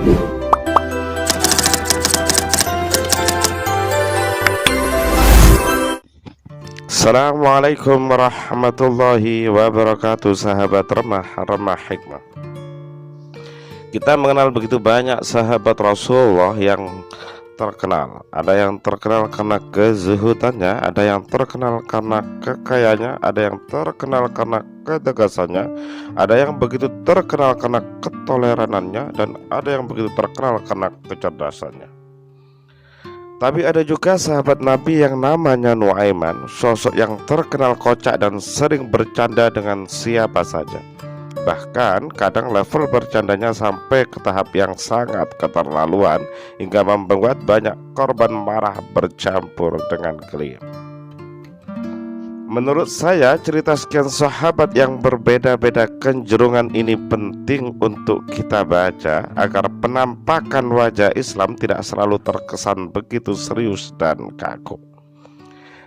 Assalamualaikum warahmatullahi wabarakatuh, sahabat remah hikmah. Kita mengenal begitu banyak sahabat Rasulullah yang terkenal. Ada yang terkenal karena kezuhudannya, ada yang terkenal karena kekayaannya, ada yang terkenal karena ketegasannya, ada yang begitu terkenal karena ketoleranannya, dan ada yang begitu terkenal karena kecerdasannya. Tapi ada juga sahabat Nabi yang namanya Nuaiman, sosok yang terkenal kocak dan sering bercanda dengan siapa saja. Bahkan kadang level bercandanya sampai ke tahap yang sangat keterlaluan, hingga membuat banyak korban marah bercampur dengan geli. Menurut saya, cerita sekian sahabat yang berbeda-beda kecenderungan ini penting untuk kita baca, agar penampakan wajah Islam tidak selalu terkesan begitu serius dan kaku.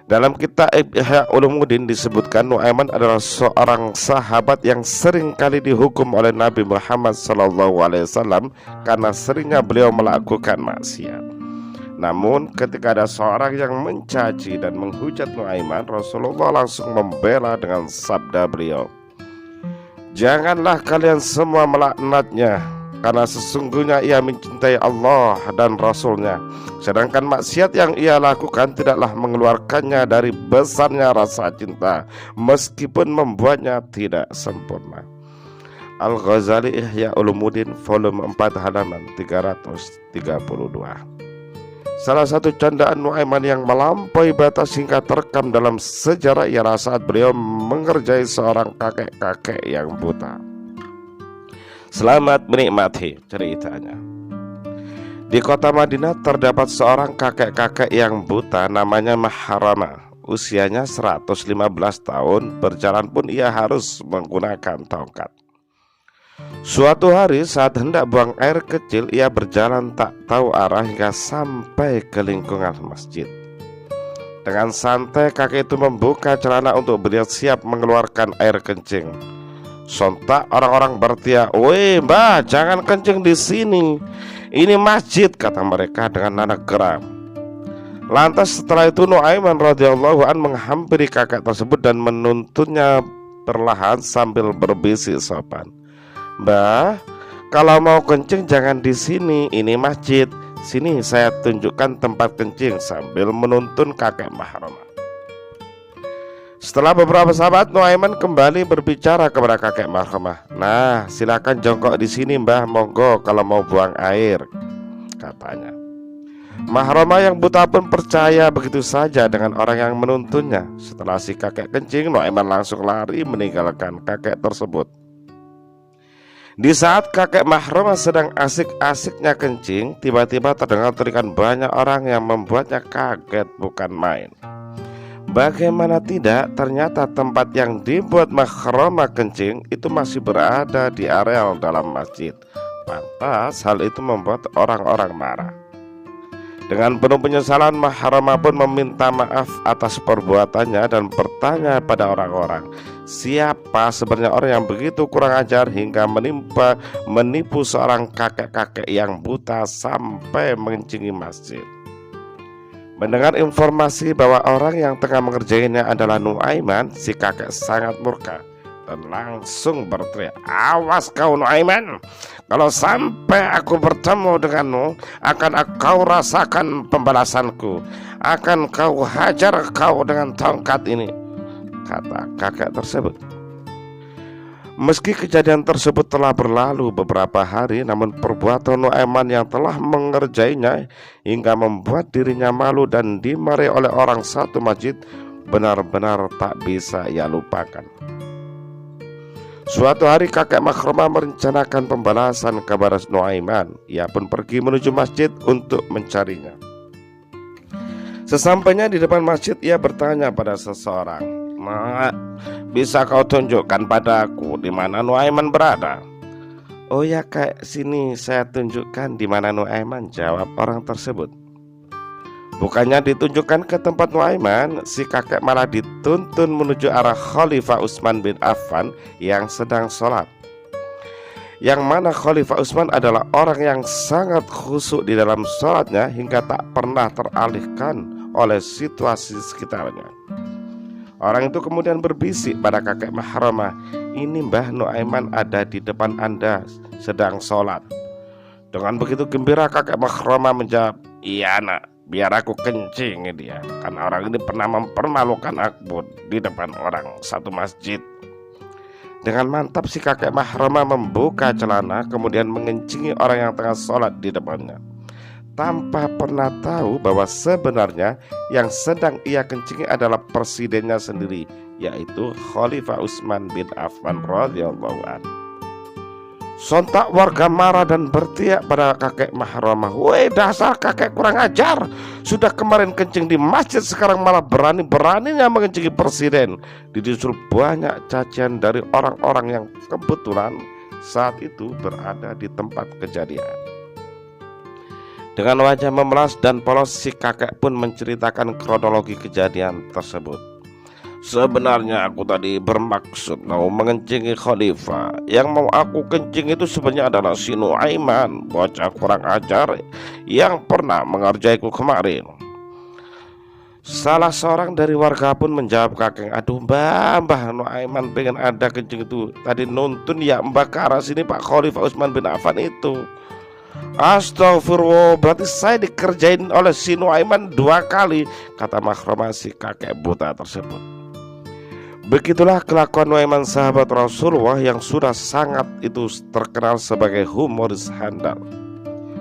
Dalam kitab Ihya Ulumuddin disebutkan Nuaiman adalah seorang sahabat yang sering kali dihukum oleh Nabi Muhammad SAW karena seringnya beliau melakukan maksiat. Namun ketika ada seorang yang mencaci dan menghujat Nuaiman, Rasulullah langsung membela dengan sabda beliau, "Janganlah kalian semua melaknatnya, karena sesungguhnya ia mencintai Allah dan Rasulnya, sedangkan maksiat yang ia lakukan tidaklah mengeluarkannya dari besarnya rasa cinta, meskipun membuatnya tidak sempurna." Al-Ghazali Ihya Ulumuddin volume 4 halaman 332. Salah satu candaan Nuaiman yang melampaui batas hingga terekam dalam sejarah ialah saat beliau mengerjai seorang kakek-kakek yang buta. Selamat menikmati ceritanya. Di kota Madinah terdapat seorang kakek-kakek yang buta namanya Mahrama. Usianya 115 tahun, berjalan pun ia harus menggunakan tongkat. Suatu hari saat hendak buang air kecil, ia berjalan tak tahu arah hingga sampai ke lingkungan masjid. Dengan santai kakek itu membuka celana untuk bersiap mengeluarkan air kencing. Sontak orang-orang berteriak, "Woi mbah, jangan kencing di sini. Ini masjid," kata mereka dengan nada geram. Lantas setelah itu Nuaiman radhiyallahu an menghampiri kakek tersebut dan menuntunnya perlahan sambil berbisik sopan, "Mbah, kalau mau kencing jangan di sini, ini masjid. Sini saya tunjukkan tempat kencing," sambil menuntun kakek Mahrama. Setelah beberapa saat, Nuaiman kembali berbicara kepada kakek Mahrama. "Nah, silakan jongkok di sini mbah, monggo kalau mau buang air," katanya. Mahrama yang buta pun percaya begitu saja dengan orang yang menuntunnya. Setelah si kakek kencing, Nuaiman langsung lari meninggalkan kakek tersebut. Di saat kakek Mahrama sedang asik-asiknya kencing, tiba-tiba terdengar teriakan banyak orang yang membuatnya kaget bukan main. Bagaimana tidak, ternyata tempat yang dibuat Mahrama kencing itu masih berada di areal dalam masjid. Pantas hal itu membuat orang-orang marah. Dengan penuh penyesalan, Mahrama pun meminta maaf atas perbuatannya dan bertanya pada orang-orang, siapa sebenarnya orang yang begitu kurang ajar hingga menipu seorang kakek-kakek yang buta sampai mengencingi masjid. Mendengar informasi bahwa orang yang tengah mengerjainya adalah Nuaiman, si kakek sangat murka dan langsung berteriak, "Awas kau Nuaiman, kalau sampai aku bertemu denganmu, akan kau rasakan pembalasanku. Akan kau hajar kau dengan tongkat ini," kata kakek tersebut. Meski kejadian tersebut telah berlalu beberapa hari, namun perbuatan Nuaiman yang telah mengerjainya hingga membuat dirinya malu dan dimarahi oleh orang satu masjid benar-benar tak bisa ia lupakan. Suatu hari kakek Mahrama merencanakan pembalasan kepada Nuaiman. Ia pun pergi menuju masjid untuk mencarinya. Sesampainya di depan masjid, ia bertanya pada seseorang, "Mak, bisa kau tunjukkan padaku di mana Nuaiman berada?" "Oh ya kak, sini saya tunjukkan di mana Nuaiman," jawab orang tersebut. Bukannya ditunjukkan ke tempat Nuaiman, si kakek malah dituntun menuju arah Khalifah Utsman bin Affan yang sedang sholat. yang mana Khalifah Utsman adalah orang yang sangat khusyuk di dalam sholatnya hingga tak pernah teralihkan oleh situasi sekitarnya. Orang itu kemudian berbisik pada kakek Mahromah, "Ini Mbah Nuaiman ada di depan Anda sedang sholat." Dengan begitu gembira kakek Mahromah menjawab, "Iya nak, biar aku kencing dia. Kan orang ini pernah mempermalukan aku di depan orang satu masjid." Dengan mantap si kakek Mahromah membuka celana kemudian mengencingi orang yang tengah sholat di depannya, tanpa pernah tahu bahwa sebenarnya yang sedang ia kencingi adalah presidennya sendiri, yaitu Khalifah Utsman bin Affan radhiyallahu anhu. Sontak warga marah dan berteriak pada kakek Mahromah, "Woi, dasar kakek kurang ajar, sudah kemarin kencing di masjid, sekarang malah berani-beraninya mengencingi presiden." Disusul banyak cacian dari orang-orang yang kebetulan saat itu berada di tempat kejadian. Dengan wajah memelas dan polos, si kakek pun menceritakan kronologi kejadian tersebut. "Sebenarnya aku tadi bermaksud mau mengencingi khalifah. Yang mau aku kencing itu sebenarnya adalah si Nuaiman, bocah kurang ajar yang pernah mengerjaiku kemarin." Salah seorang dari warga pun menjawab kakek, "Aduh mbah Nuaiman pengen ada kencing itu. Tadi nuntun ya mbah ke arah sini Pak Khalifah Utsman bin Affan itu." "Astagfirullah, berarti saya dikerjain oleh si Nuaiman 2 kali," kata Mahromah si kakek buta tersebut. Begitulah kelakuan Nuaiman sahabat Rasulullah yang sudah sangat itu terkenal sebagai humoris handal.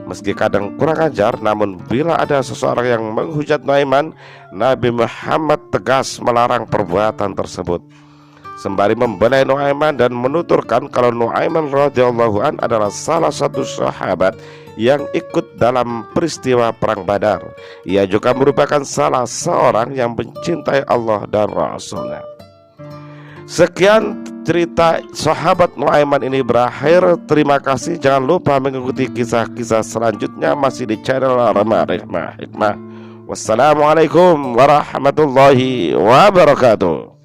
Meski kadang kurang ajar, namun bila ada seseorang yang menghujat Nuaiman, Nabi Muhammad tegas melarang perbuatan tersebut, sembari membelai Nuaiman dan menuturkan kalau Nuaiman radhiyallahu an adalah salah satu sahabat yang ikut dalam peristiwa perang Badar. Ia juga merupakan salah seorang yang mencintai Allah dan Rasulnya. Sekian cerita sahabat Nuaiman ini berakhir. Terima kasih. Jangan lupa mengikuti kisah-kisah selanjutnya masih di channel Rama Hikmah. Wassalamualaikum warahmatullahi wabarakatuh.